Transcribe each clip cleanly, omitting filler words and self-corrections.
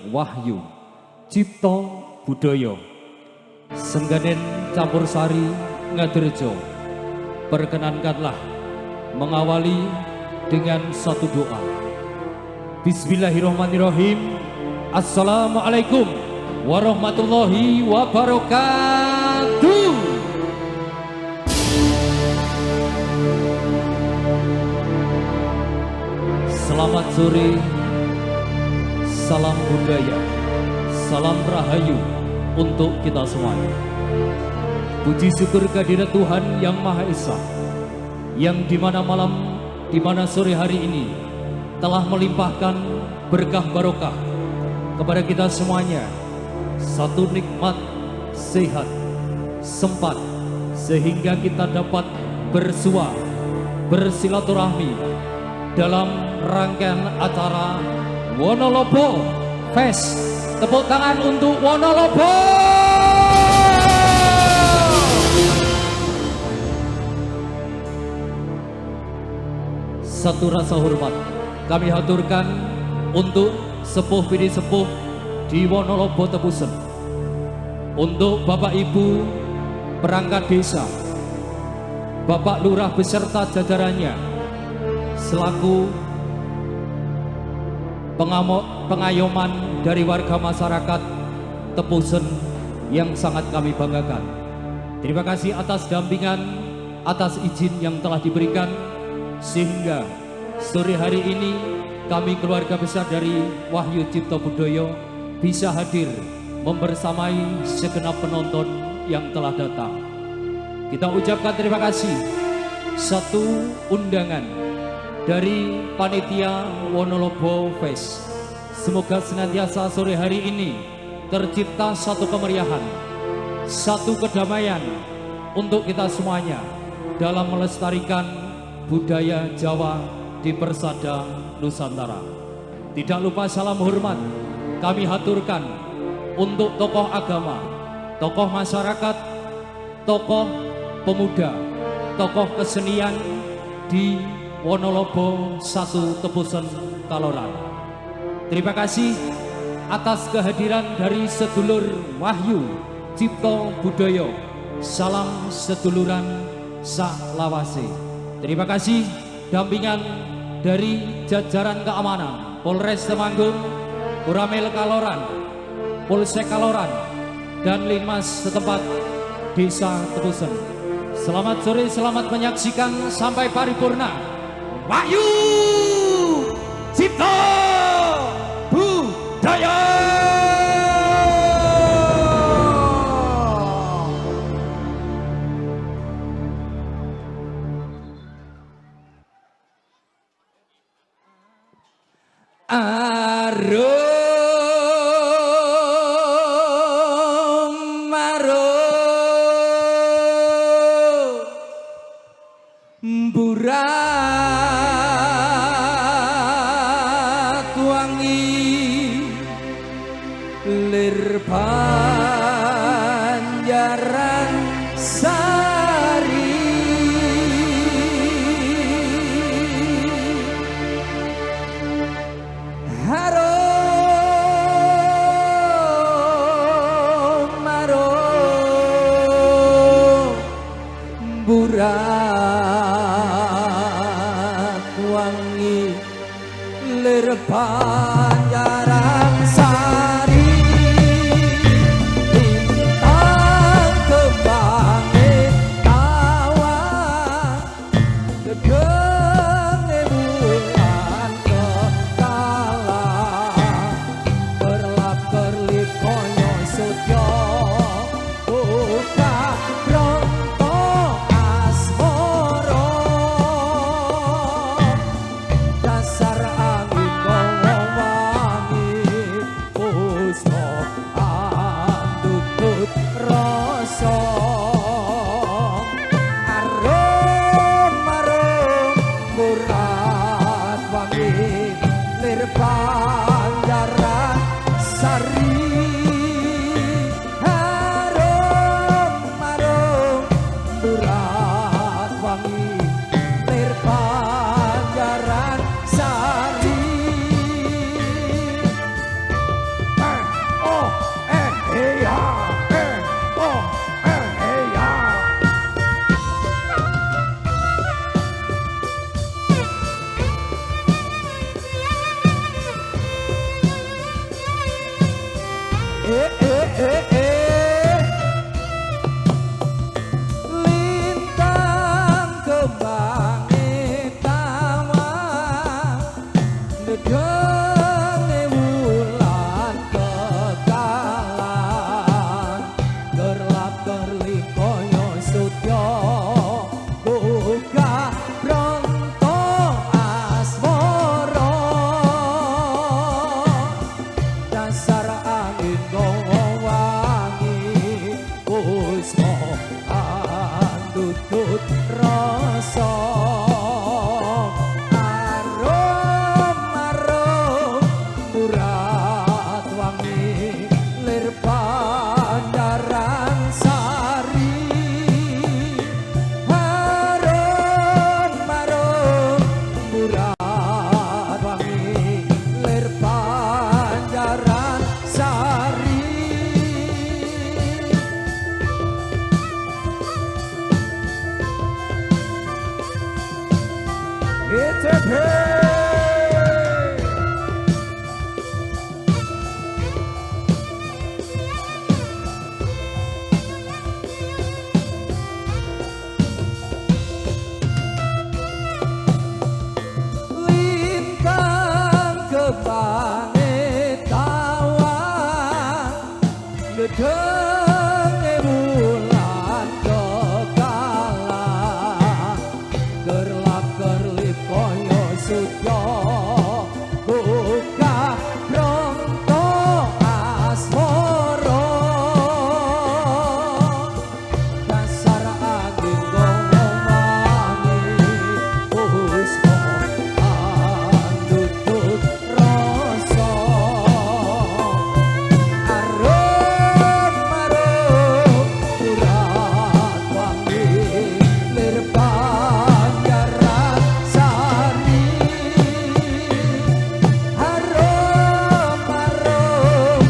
Wahyu Cipto Budoyo Sengganen Campursari Ngadirejo. Perkenankanlah mengawali dengan satu doa. Bismillahirrahmanirrahim. Assalamualaikum warahmatullahi wabarakatuh. Selamat sore, salam budaya, salam rahayu untuk kita semuanya. Puji syukur kehadirat Tuhan Yang Maha Esa, yang dimana malam, dimana sore hari ini telah melimpahkan berkah barokah kepada kita semuanya. Satu nikmat, sehat, sempat, sehingga kita dapat bersua, bersilaturahmi dalam rangkaian acara Wonolobo Fest. Tepuk tangan untuk Wonolobo. Satu rasa hormat kami haturkan untuk sepuh bini sepuh di Wonolobo Tebusen, untuk Bapak Ibu perangkat desa, Bapak Lurah beserta jajarannya selaku pengayoman dari warga masyarakat Tebusen yang sangat kami banggakan. Terima kasih atas dampingan, atas izin yang telah diberikan, sehingga sore hari ini kami keluarga besar dari Wahyu Cipto Budoyo bisa hadir membersamai segenap penonton yang telah datang. Kita ucapkan terima kasih. Satu undangan dari panitia Wonolobo Fest. Semoga senantiasa sore hari ini tercipta satu kemeriahan, satu kedamaian untuk kita semuanya dalam melestarikan budaya Jawa di persada Nusantara. Tidak lupa salam hormat kami haturkan untuk tokoh agama, tokoh masyarakat, tokoh pemuda, tokoh kesenian di Wonolobo 1 Tebusen Kaloran. Terima kasih atas kehadiran dari sedulur Wahyu Cipto Budoyo. Salam seduluran saklawase. Terima kasih dampingan dari jajaran keamanan Polres Temanggung, Koramil Kaloran, Polsek Kaloran, dan Linmas setempat Desa Tebusen. Selamat sore, selamat menyaksikan sampai paripurna Wahyu Cipto Budoyo. Arum arum burat wangi lir Banjaran Sari. Harum arum burat wangi lir Banjaran Sari. Lintang kembange tawang nedenge wulan kekalan gerlap gerli koyo sutya buka bronto asmara dasar angin gowo wangi puspa andutut rasa arom-arom murat wangi lir Pandaran Sari arom-arom murat wangi lir Pandaran Sari. ITB lintang kembange tawang gedenge bulan kekalan gerlap gerlip koyo sutya buka bronto asmara dasar angin gowo wangi puspa andutut rasa arom-arom murat wangi lir Pandaran Sari arom-arom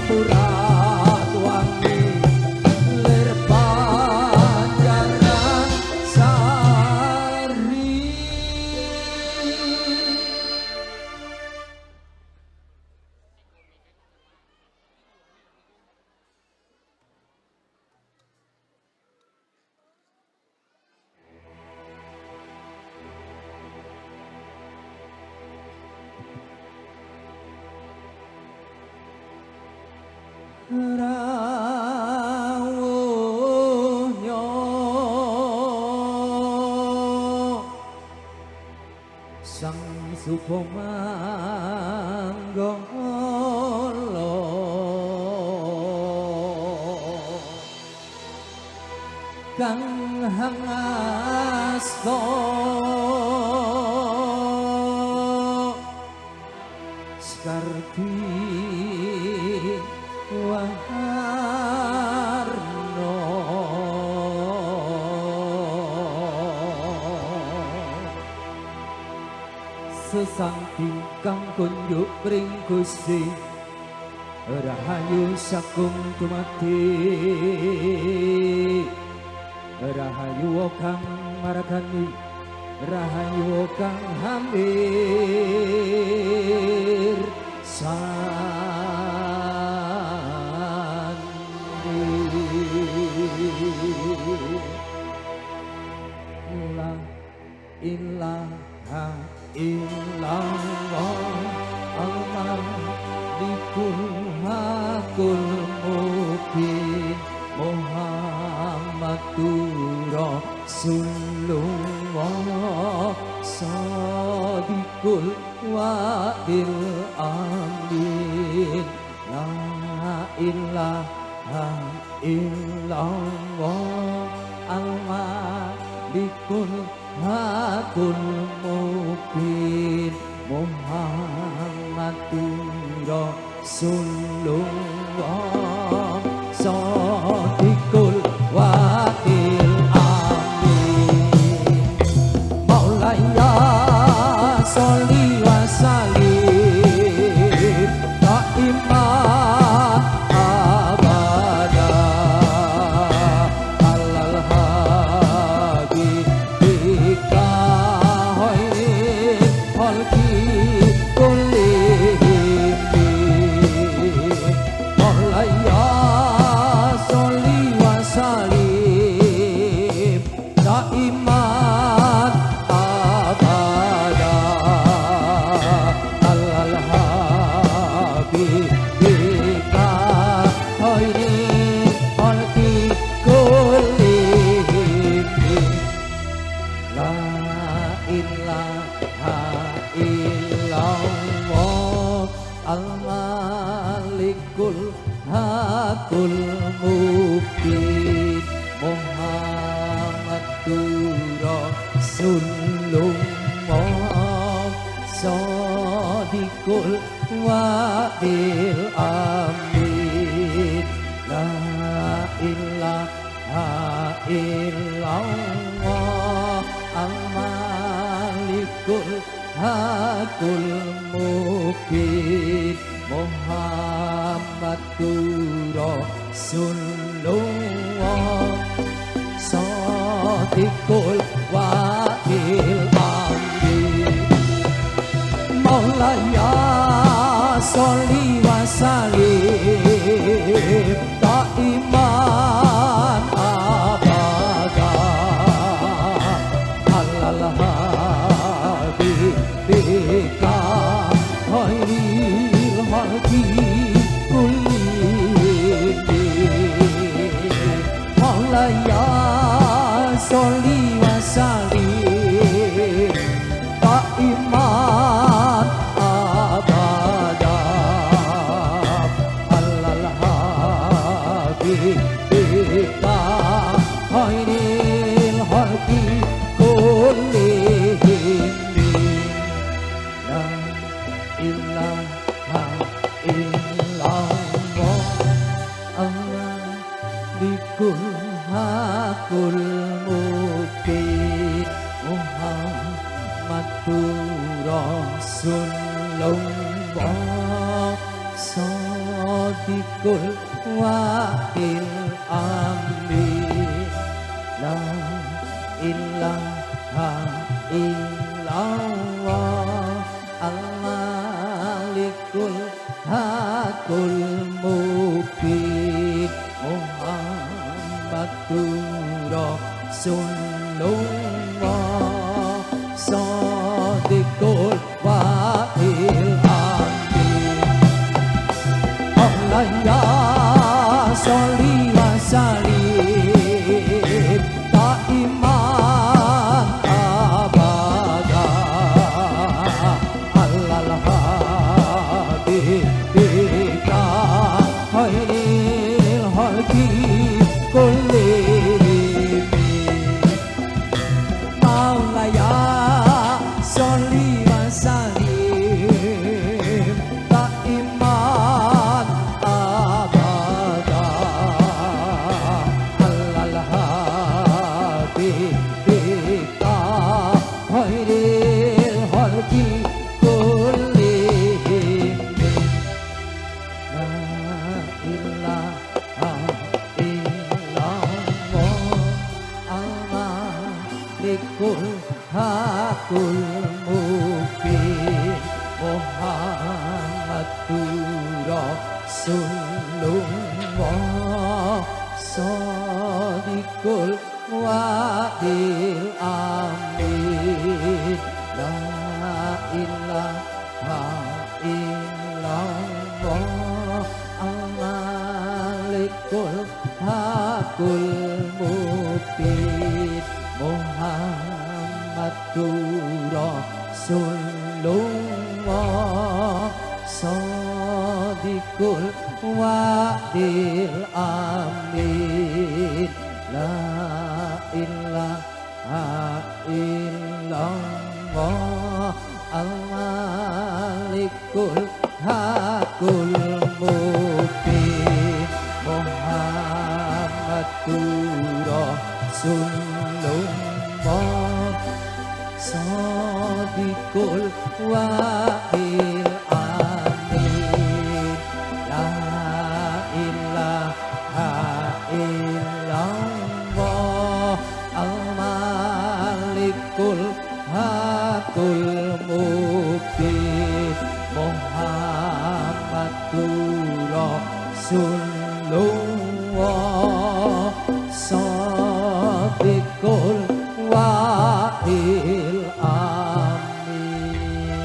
murat wangi lir Pandaran Sari. Rawuhnya sang Supamanggala kang hangasta Skardi warna sesangking kang kunjuk pring Gusti rahayu sakum tumati rahayu kang marakani rahayu kang hampir la ilaha illallah al-malikul hakul mubin Muhammadur Rasulullah sadiqul wa'il amin la ilaha illallah al-malikul hakul mubin Muhammadur Rasulullah sadiqul wa'il amin Maulaya sholli wa sallim ta'imah abada alal hadi bika hoin holki kulli Maulaya malikul hakul mubin Muhammadur Rasulullah Sadiqul wa'il amin La ilaha illallah Al-Malikul hakul mubin Muhammadur Rasulullah Sadiqul wa'il amin Maulaya sholli wa sallim Ta'iman abada Alal habibika Khairil halki kullihim Maulaya sholli wa sallim Ta'iman abada Alal habibika Khairil halki kullihim La ilaha illallah Al-Malikul hakul mubin Muhammadur Rasulullah Sadiqul wa'il amin La ilaha illallah Al-Malikul hakul mubin Muhammadur Rasulullah Sadiqul wa'il amin Maulaya sholli wa sallim Ta'iman abada Alal habibika Khairil halki kullihim Maulaya sholli wa sallim Ta'iman abada Alal habibika Khairil halki kullihim La ilaha illallah Al-Malikul hakul mubin Muhammadur Rasulullah Sadiqul wa'il amin La ilaha illallah Al-Malikul hakul mubin Muhammadur Rasulullah Sadiqul wa'il amin La ilaha illallah Al-Malikul hakul mubin Muhammadur Rasulullah Sadiqul wa'il amin La ilaha illallah Al-Malikul hakul mubin Muhammadur Rasulullah Sadiqul wa'il amin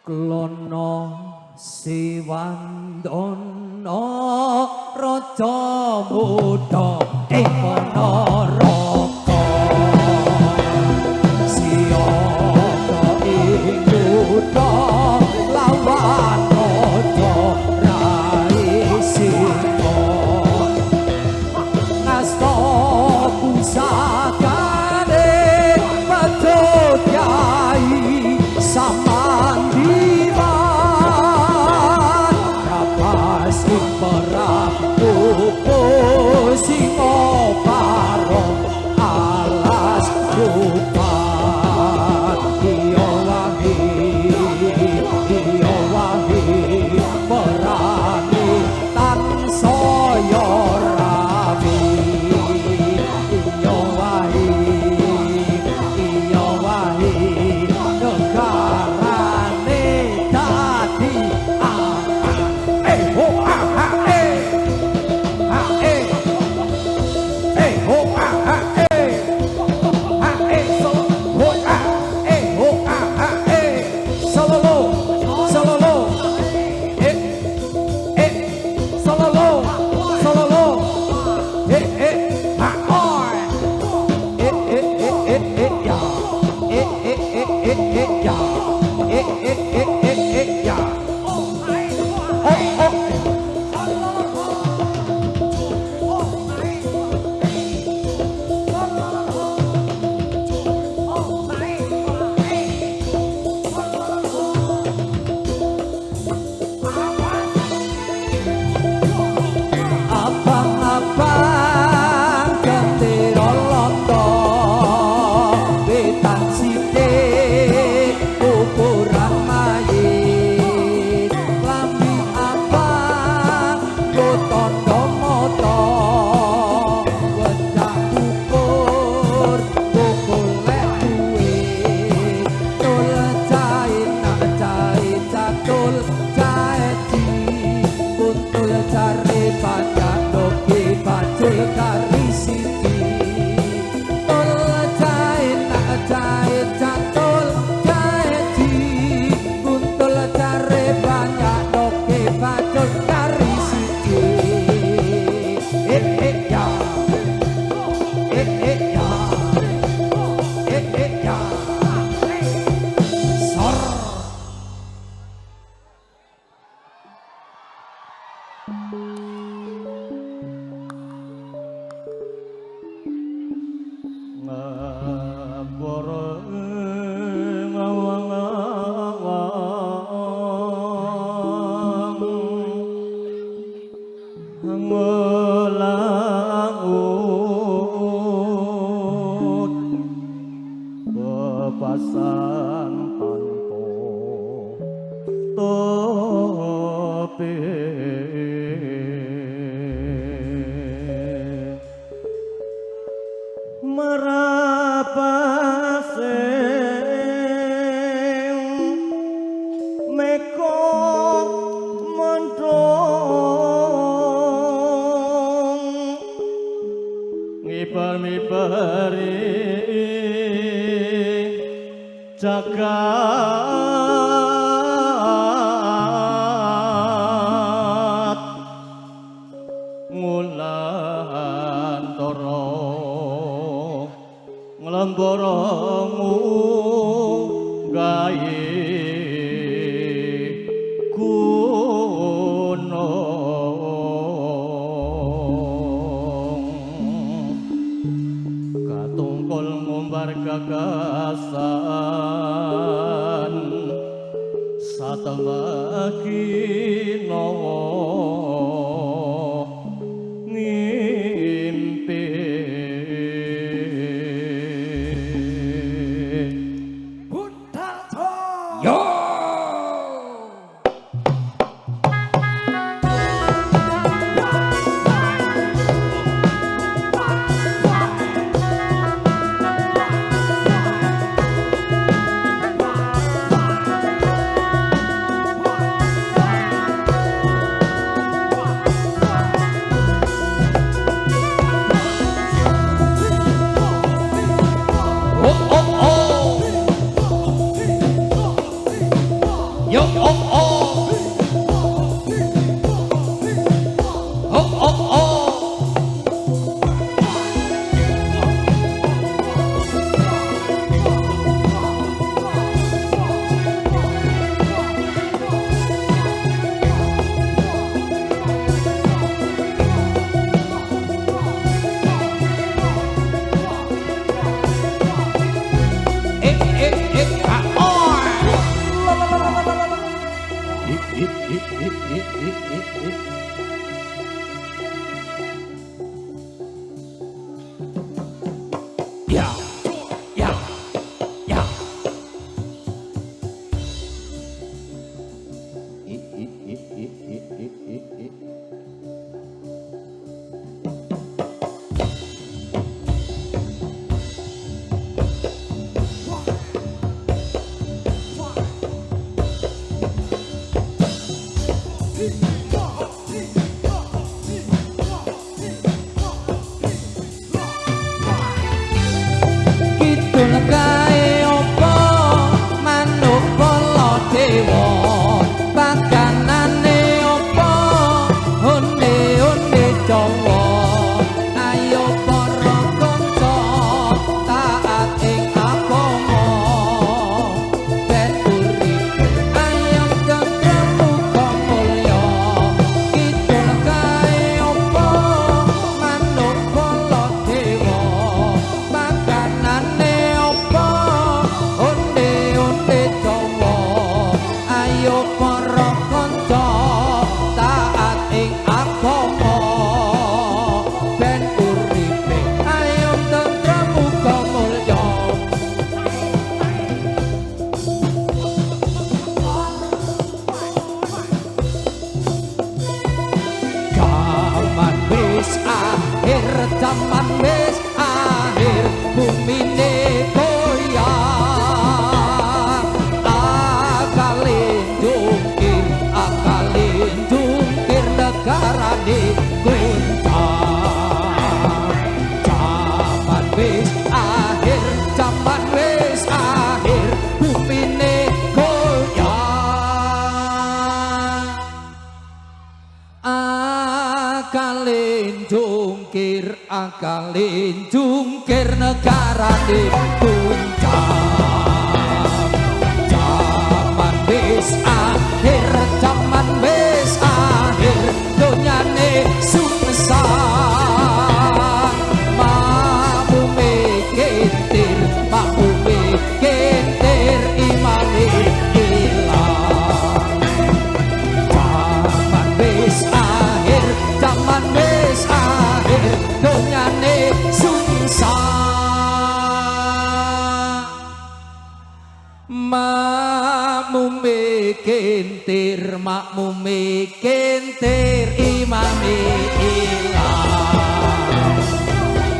Klono siwandono no raja muda ing Ponorogo siyaga ing yuda lawan raja Rai Singga ngasta pusakane padha kyai samandiman kapas ing perang singa parong alas rupat iya wangi perani tansaya rabi iya wahi negarane dadi ho jagat ngulantara nglembara gawe gunung katungkul ngumbar gagasan satemaki nawa ngimpi Buddha yo akalin jungkir negara di puncak. Zaman wis akhir, zaman wis akhir, donyane sungsang. Makmume kentir, makmume kentir, imane ilang. Zaman wis akhir, zaman wis akhir, donyane sungsang. Makmume kentir, makmume kentir, imame ilang.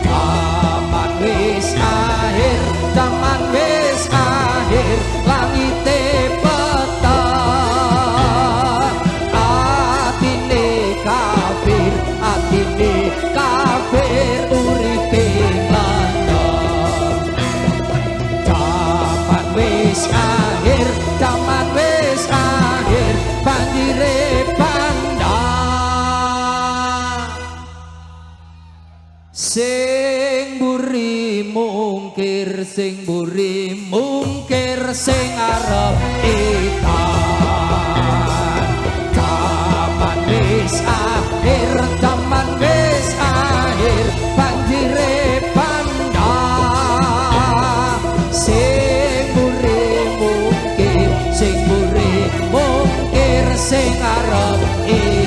Zaman wis akhir, zaman wis akhir, langite peteng. Atine kafir, atine kafir, uripe lanang. Zaman wis akhir, zaman wis akhir, banjire pandang. Sing mburi mungkir, sing mburi mungkir, sing arep edan. Zaman wis akhir, zaman wis akhir, banjire pandang. Sing mburi mungkir, sing mburi mungkir, sing arep edan.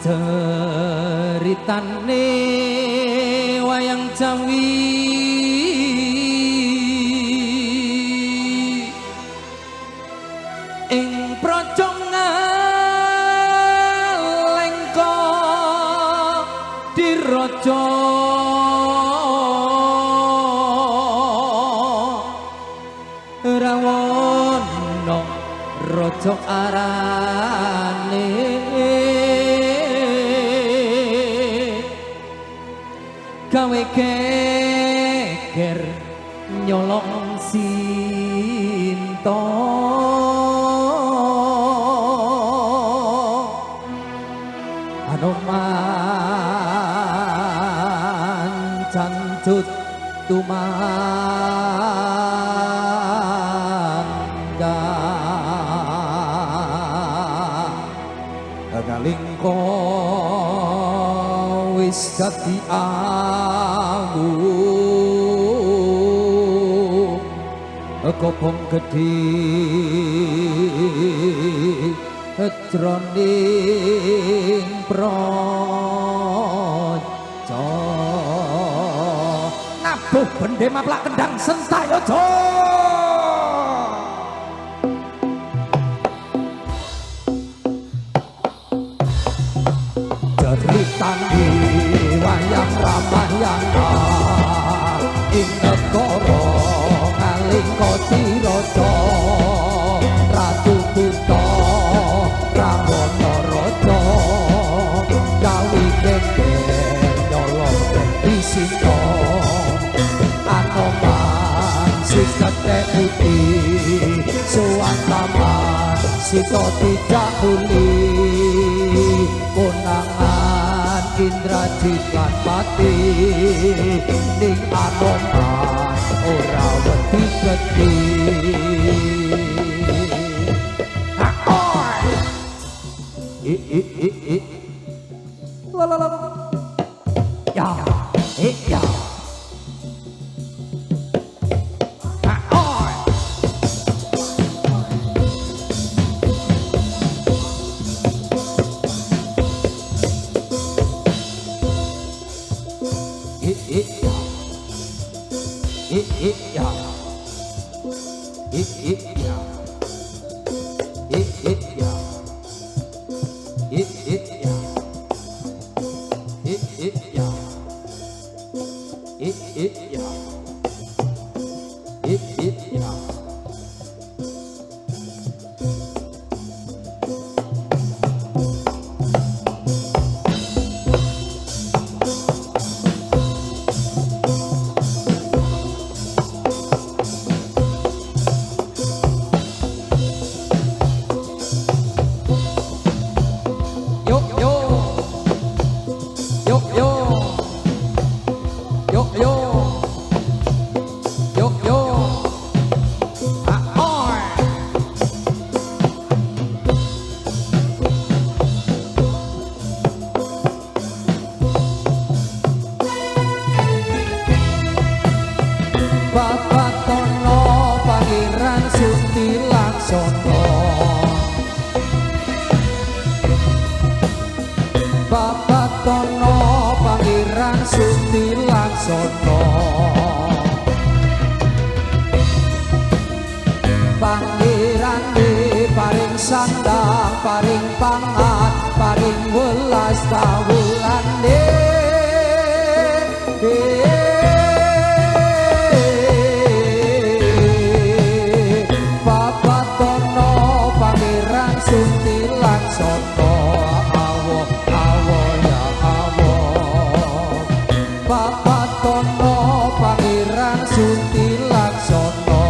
ceritane wayang Jawi ing praja Ngalengka diraja Rawana raja arane gawe geger nyolong Sinta Anoman cancut tumangga ngalingka wis dadi awu kopong gedhe jroning praja nabuh bendhe maplak kendang sentayaja ceritane wayang Ramayana ing negara Ngalengka diraja Ratu Buta Rawana raja gawe geger nyolong Sinta Anoman sing ketek putih suwantaman Sinta dicakuli konangan Indrajit lan Pati ning Anoman ora wedi gedhe la la la ya ya Pangirane paring sandang paring pangan paring welas kawulane Bapak Tono Pangeran Sunti Laksono awo awo ya awo Bapak Tono Pangeran Sunti Laksono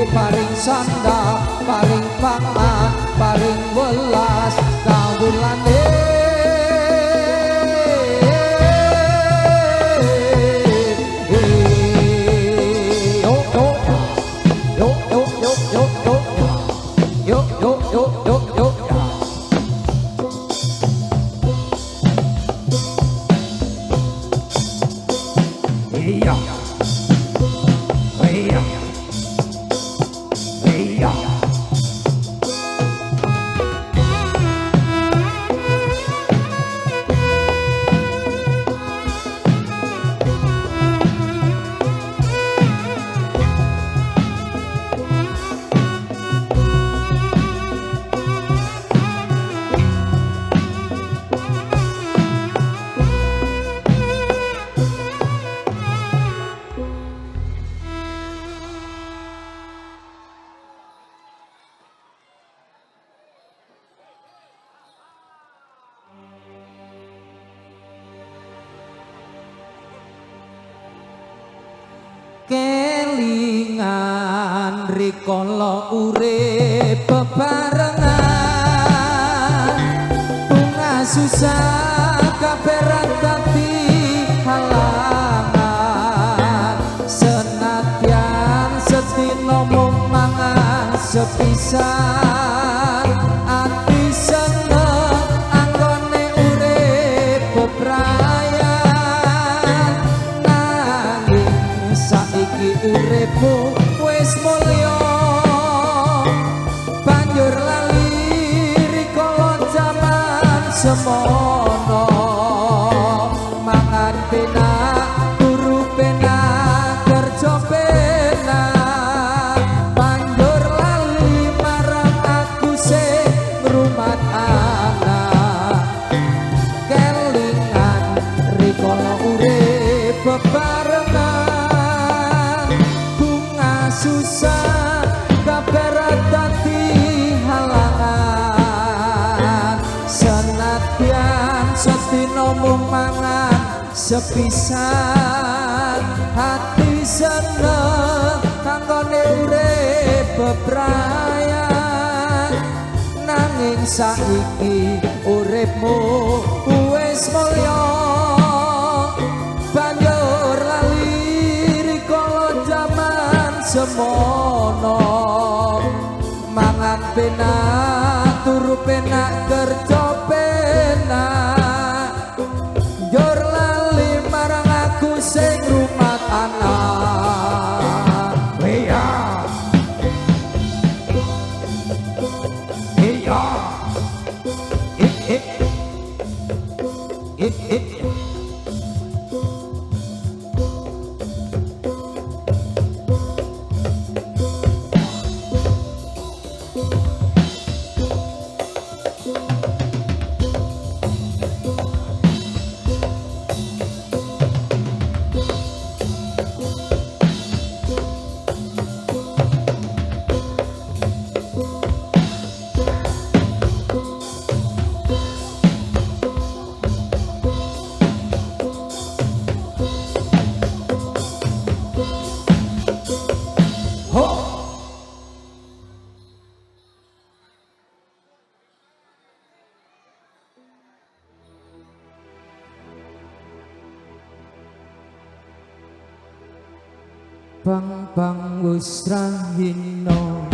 paring sandang, paring pangan, paring welas kawulane Hey rikala urip bebarengan bunga susah kaperan dadi halangan senadyan sedina mung mangan sepisan ati seneng anggone urip bebrayan nanging saiki uripmu wis mulya banjur lali rikala jaman semono mangan penak turu penak kerja penak banjur lali marang aku sing ngrumat anak kelingan rikala urip bebarengan bunga susah kaperat dadi halangan senadyan sedina mung mangan sepisan hati seneng kanggone urip bebrayan nanging saiki uripmu wis mulya banjur lali rikala jaman semono mangan penak turu penak kerja penak njur lali marang aku sing rumat anak iya iya it Pang wis rahino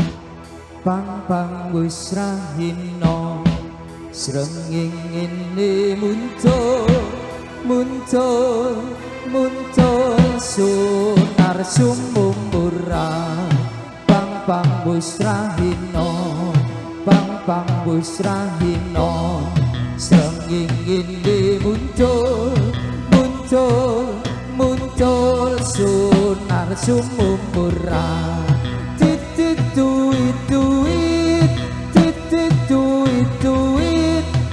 pang wis rahino srengeng ngene muncul sunar sumumurang pang wis rahino pang wis rahino srengeng ngene muncul sunar sumumurang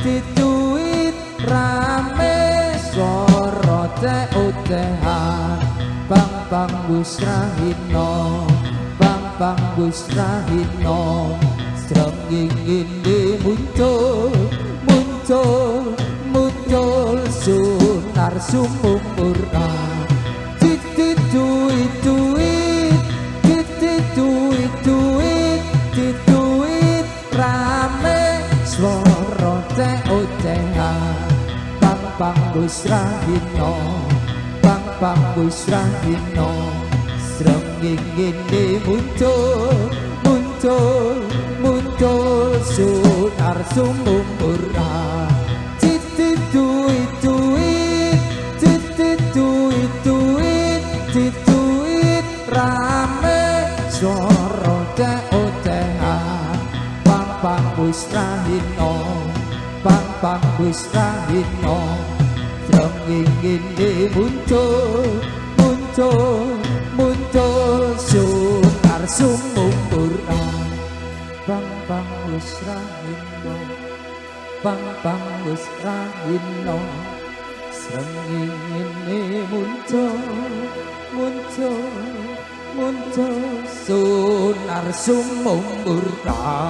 tituit rame sorote otehan pang wis rahino srengeng ngene muncul sunar sumumurang tituit rame swara ocehan pang wis rahino srengeng ngene muncul sunar sumumurang tituit rame swara ocehan pang wis rahino srengeng ngene muncul sunar sumumurang pang wis rahino srengeng ngene muncul sunar sumumurang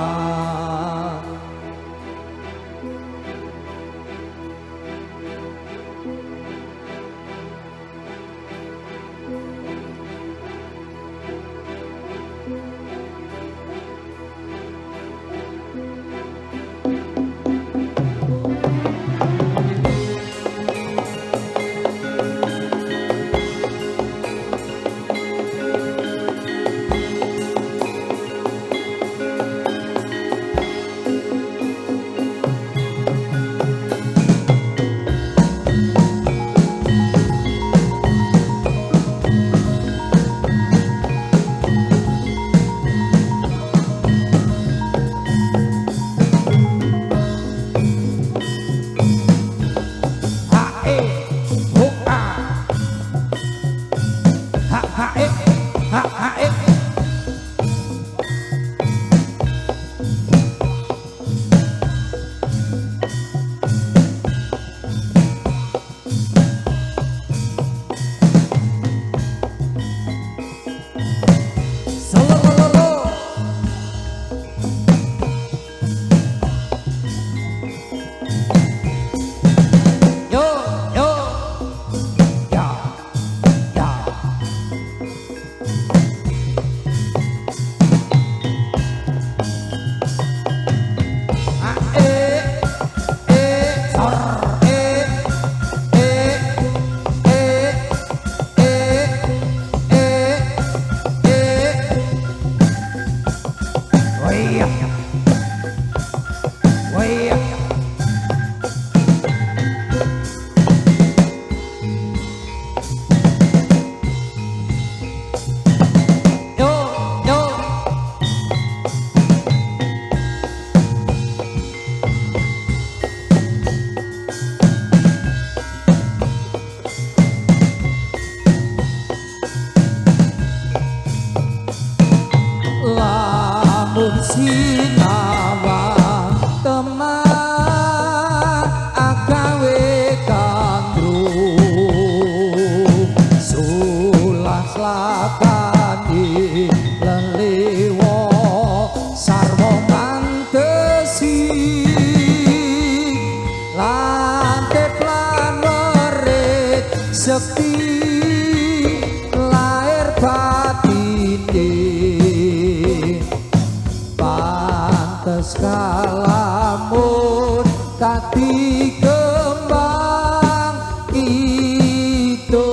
Sinawang teman agawe kandru sulah lakani lelewo sarwa mantesi lantep lan merit sekti lahir batine pantes kalamun tadi kembang itu.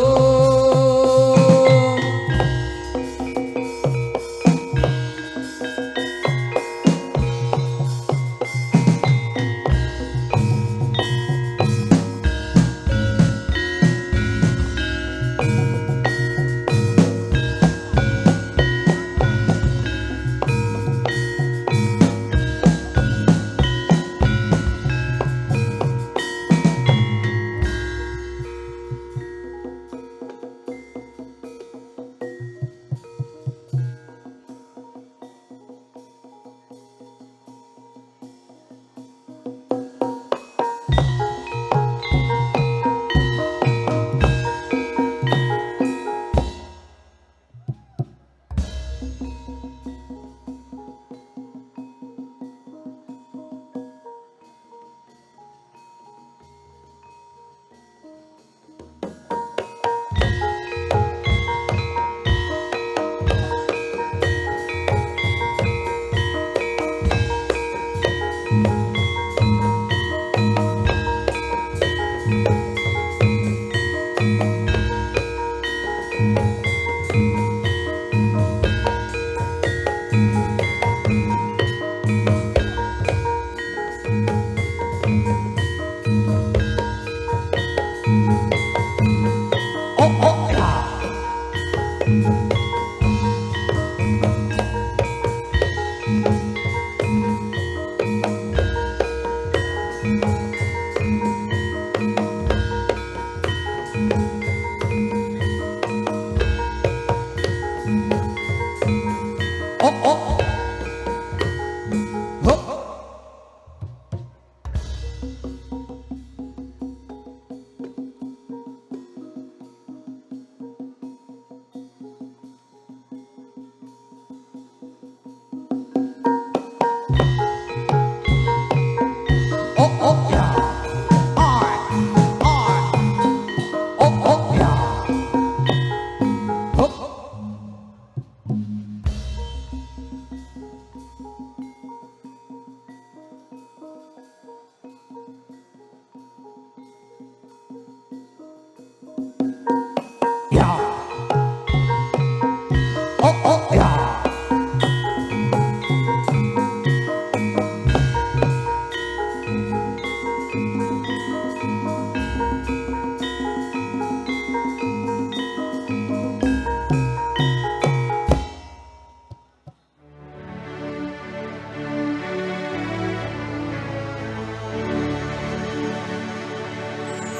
oh ya.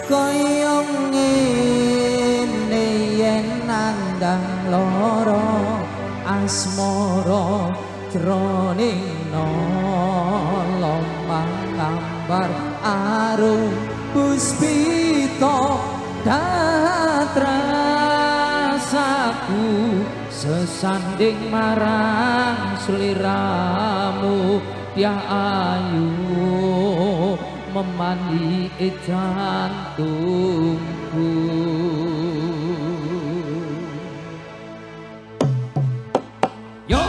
Kaya ngene yen nandang lara asmara jroning nala mangambar arum puspita datrasaku sesanding marang sliramu ya ayu memandi jantungku. Yo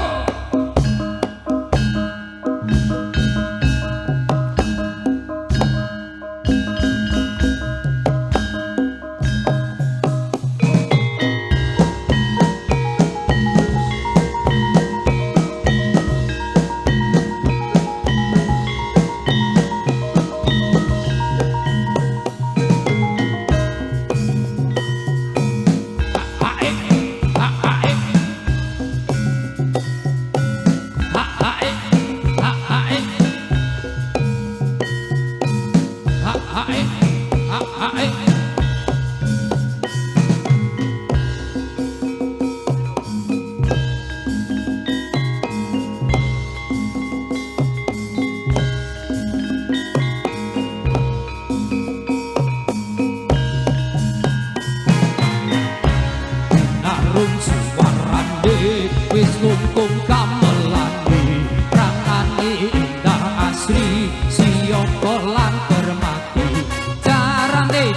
wis ngungkung kamelani rangane indah asri siyoko lan permati carane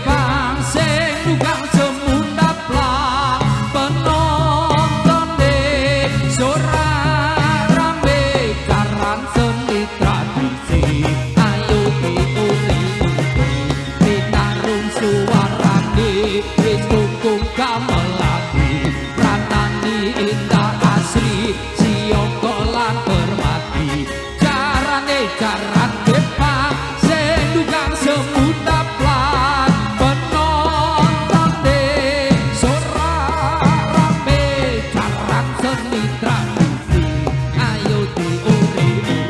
bang sing dugang semundap lah penontone sora rame karan seni tradisi ayo diuli tinarung suarane wis ngungkung kamelani indah asri siyoko lan permati carane caran depan sing dugang semundap lan penontone sora rame caran seni tradisi ayo diuri-uri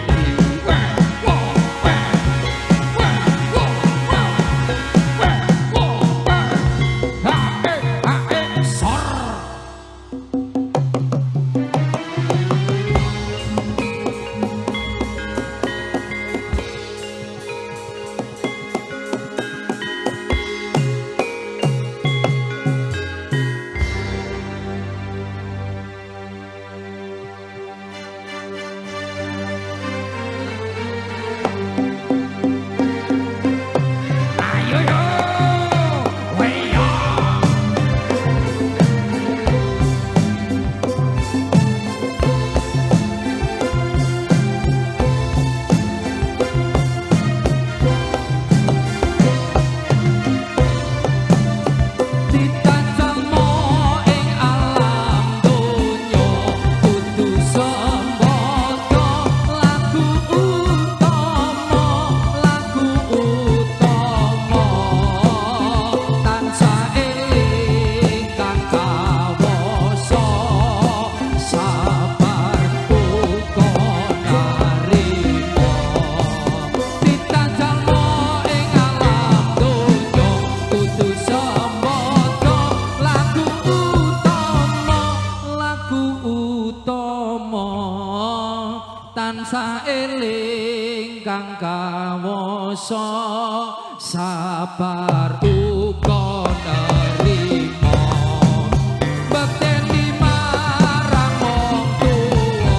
tansah eling kang kawasa sabar uga nerima bekteni marang wong tuwa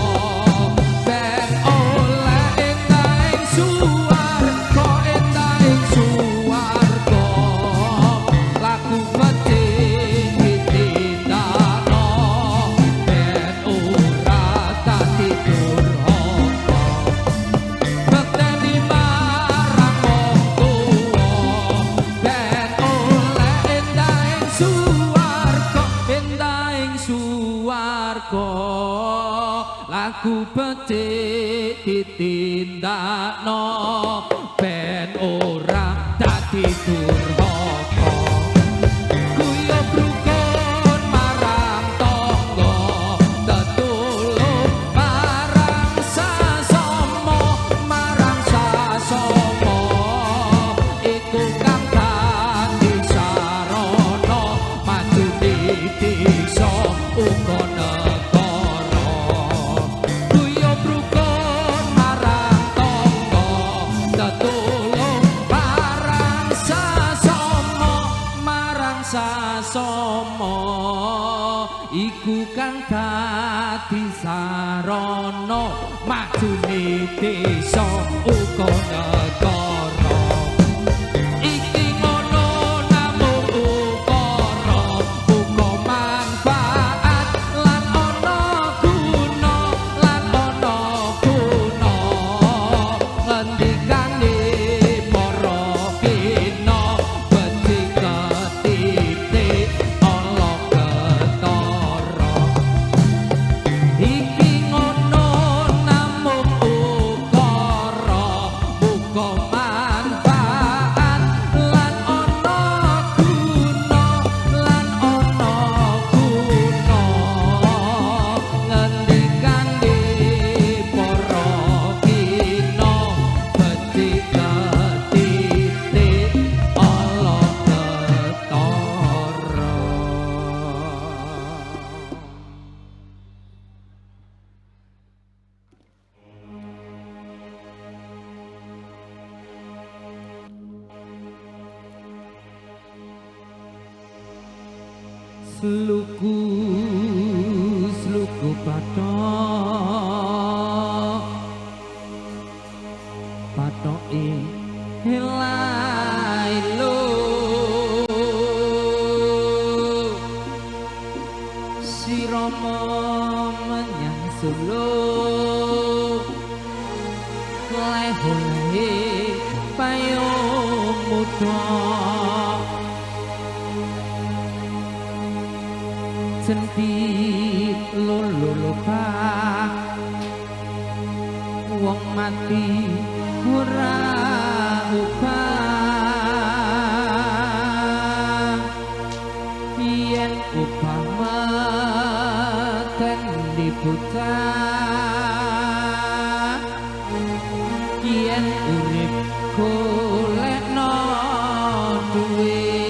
ben oleh endah ing suwarga laku becik ditindakno ben ora dadi bekteni marang wong tuwa ben suwarga lagu becik ditindakno ben ora dadi durhaka guyub rukun marang tangga tetulung marang sasama iku kang dadi sarana maju di desa uga negara guyub rukun marang tangga tetulung marang sasama iku kang dadi sarana maju di desa uga negara Sluku patoke helailo si Rama menyang Solo leh-leh payung muda sendit lolo pak wong mati ora upah yen upama ten dibocah yen urip golekno duwe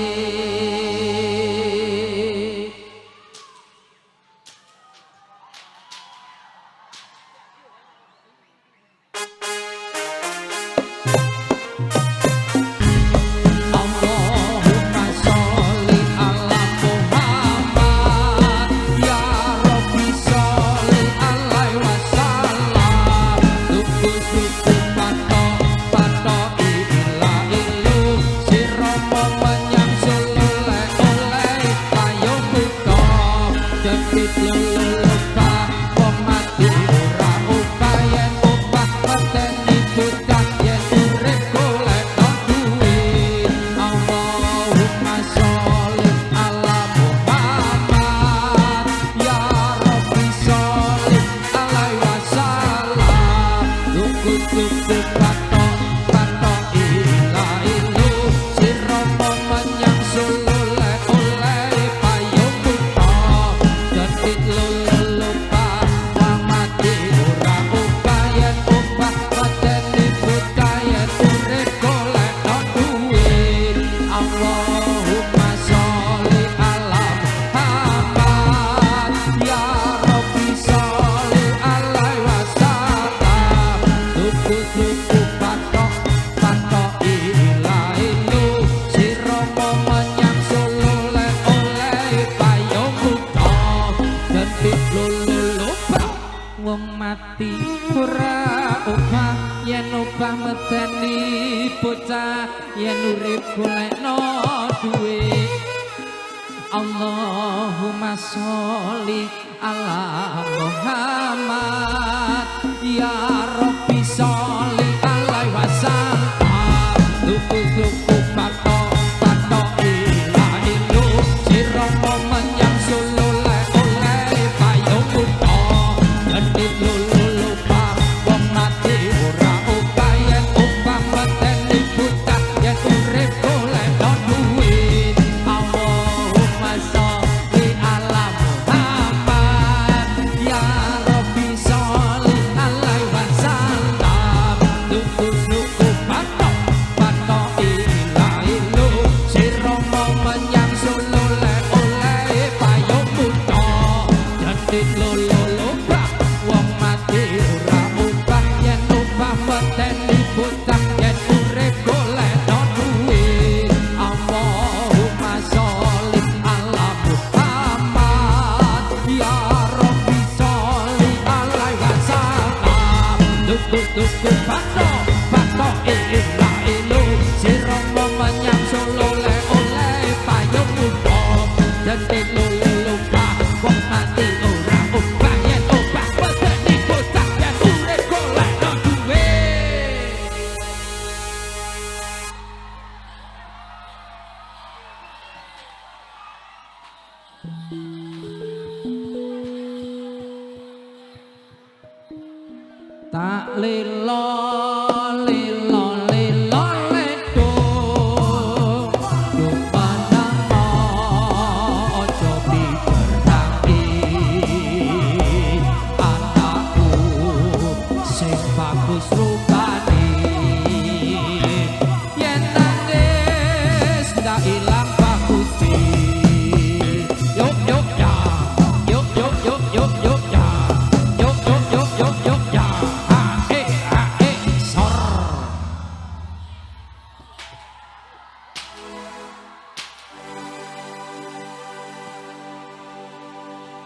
yen urip golekno duwe Allahumma sholli ala Muhammad ya Rabbi sholli alaihi wasallam tuku pato ilahi lu sira menyang sulule oleh lolobah wong mati ora obah yen obah medeni bocah yen urip golekno duit Allahumma sholli ala Muhammad ya Rabbi sholli alaihi wasallam duku pato pato ila ilu sirama menyang Solo le oleh payung upom dadi lolobah wong mati ora obah yen obah medeni bocah yen urip golekno duit tak lilo lilo lilo ledo yuk menang ojo dibertangi anakku sing bagus rupane yen nangis ndak ilang bagusi yuk yuk ya yuk yuk yuk yuk yuk ya yuk yuk yuk yuk yuk ya sor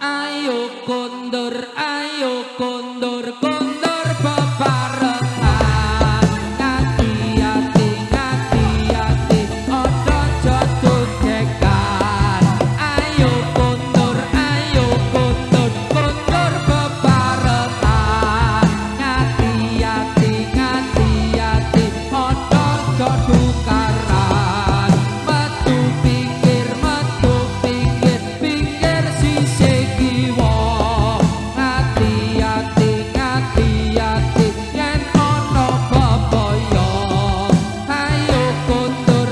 ayo kondur kondur bebarengan ngati-ati ojo jatuh cekan ayo kondur kondur bebarengan ngati-ati ojo jatuh karan metu pinggir sisih kiwa ngati-ati yen ana bebaya ayo kondur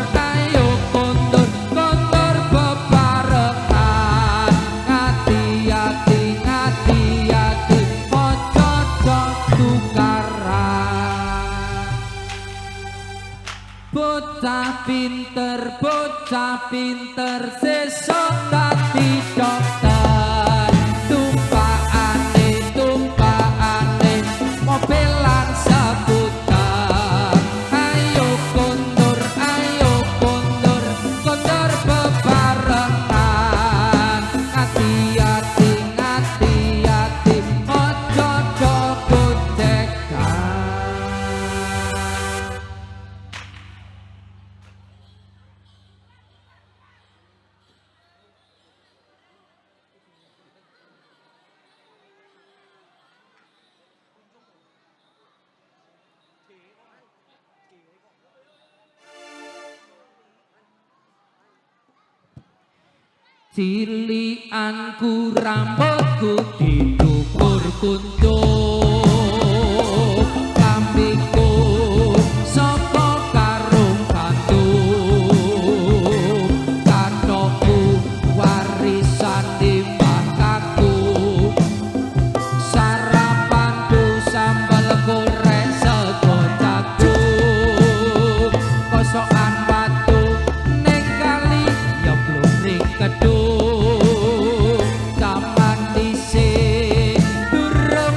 bebarengan ngati-ati ojo tukaran bocah pinter sesuk dadi dokter tumpakane mobil lan skuter ayo kondur bebarengan ngati-ati ojo gocekan cilianku rambutku dicukur kuncup kambingku saka karung kantuk katokku warisan dimbakaku sarapanku sambal goreng sego jagung kosokan watu ning kali ya blumring kedung zaman dhisik durung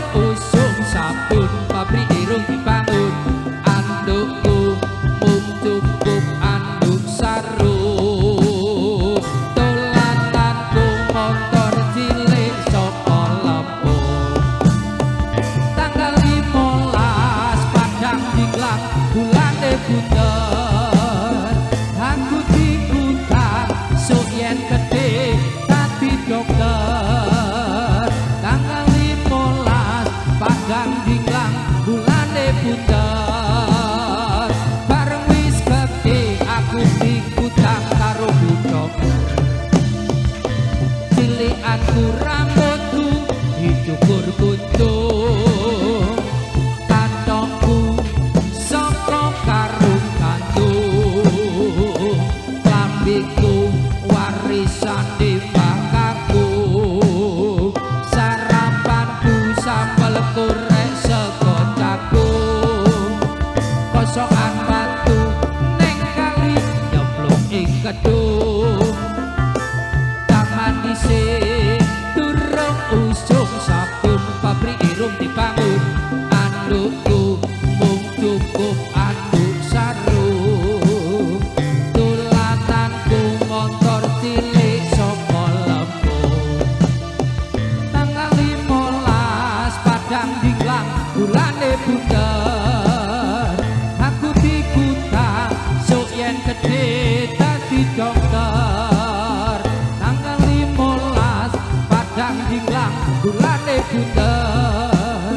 bunder aku dikutang sok yen gede dadi dokter tanggal 15 Padang Dinglang bulane bunder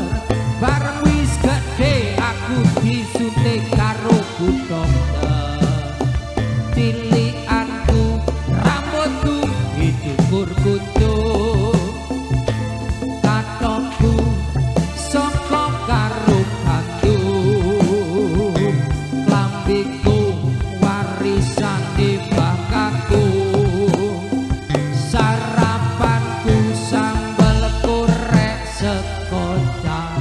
bareng wis gede aku disuntik karo bu dokter tilikanku rambutku dicukur kucuk katokku saka karo bantu lambiku warisan mbah kakung sarapanku sambel korek sekocak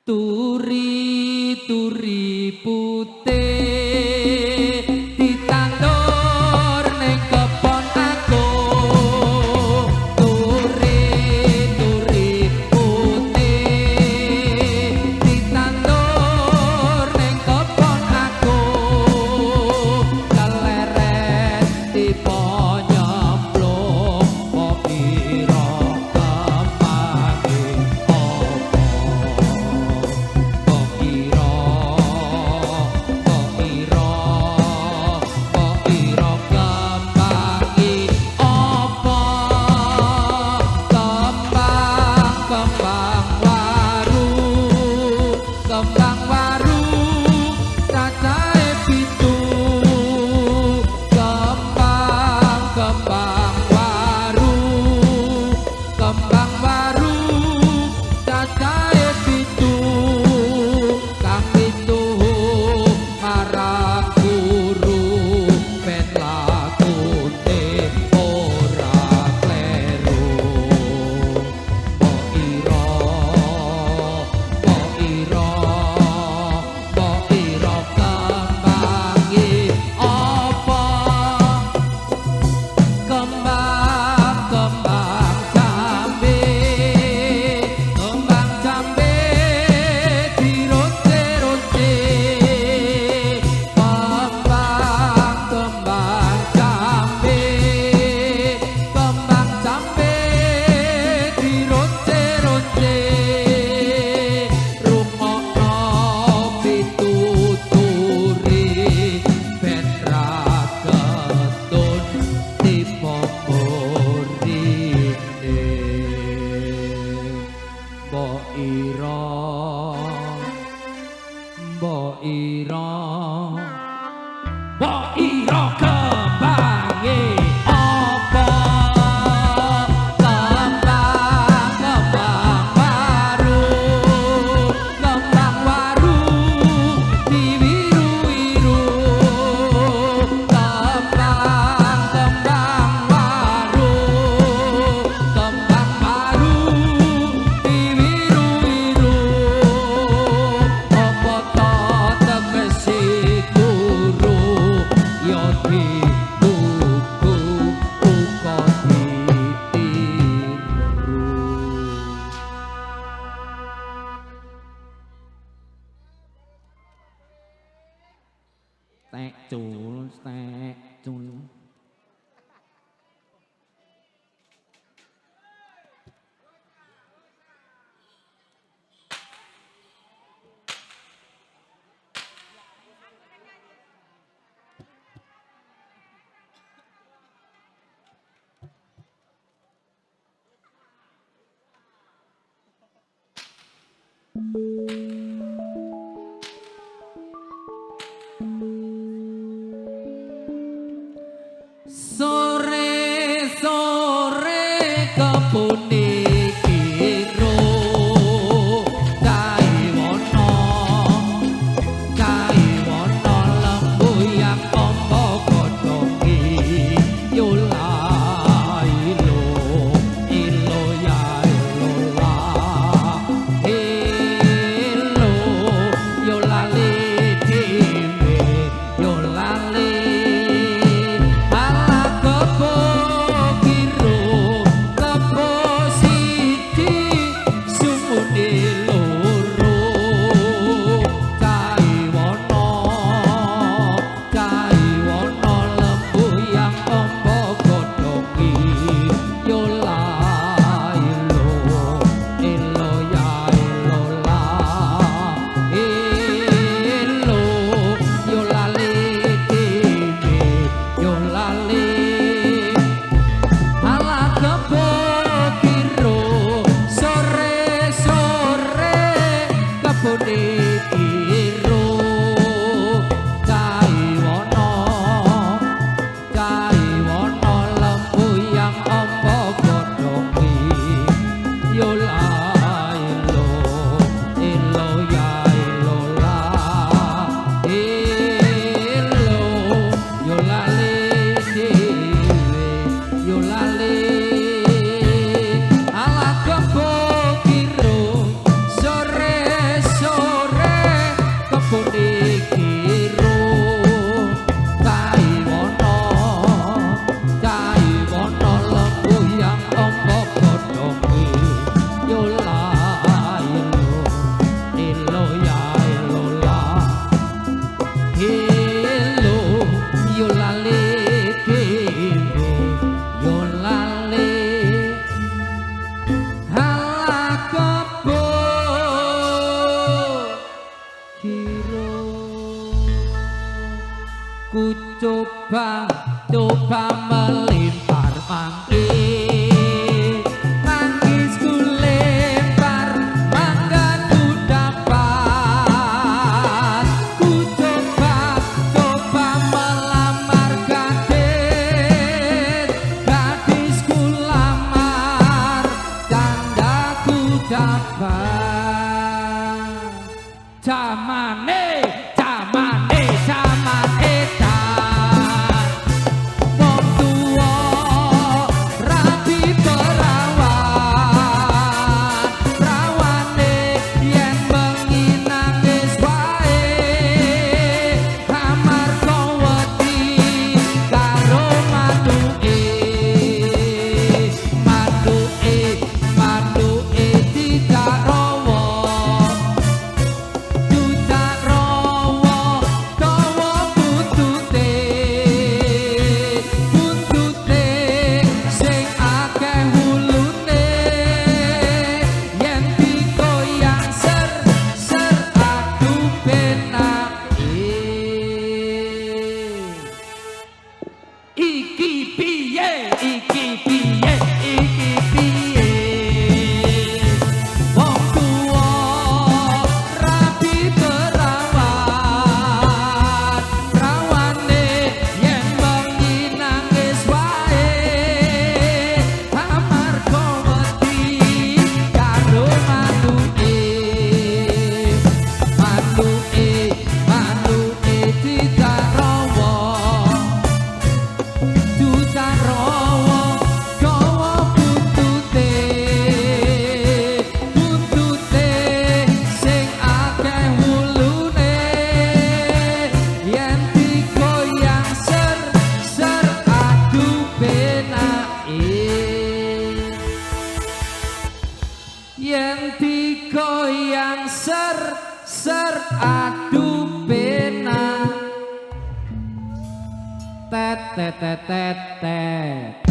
turi-turi putih ditandur ning kebon aku turi-turi putih ditandur ning kebon aku keleret diponyemplung kok kira kemane Kok ira kembange apa kembang waru diwiru-wiru kembang waru diwiru-wiru apa ta tegese guru ya dituku uga ditiru. Tek cul sore-sore kebune kiro kaiwono lembuyang ombo godhongi yola ilo ya ilo la ilo yola le dhewe yola le Ku coba melempar mangisku lempar mangga ku dapat. Ku coba melamar gadisku lamar tanda ku dapat. Jamane edan wong tuwa ra ser adu pena tet tet tet tet tet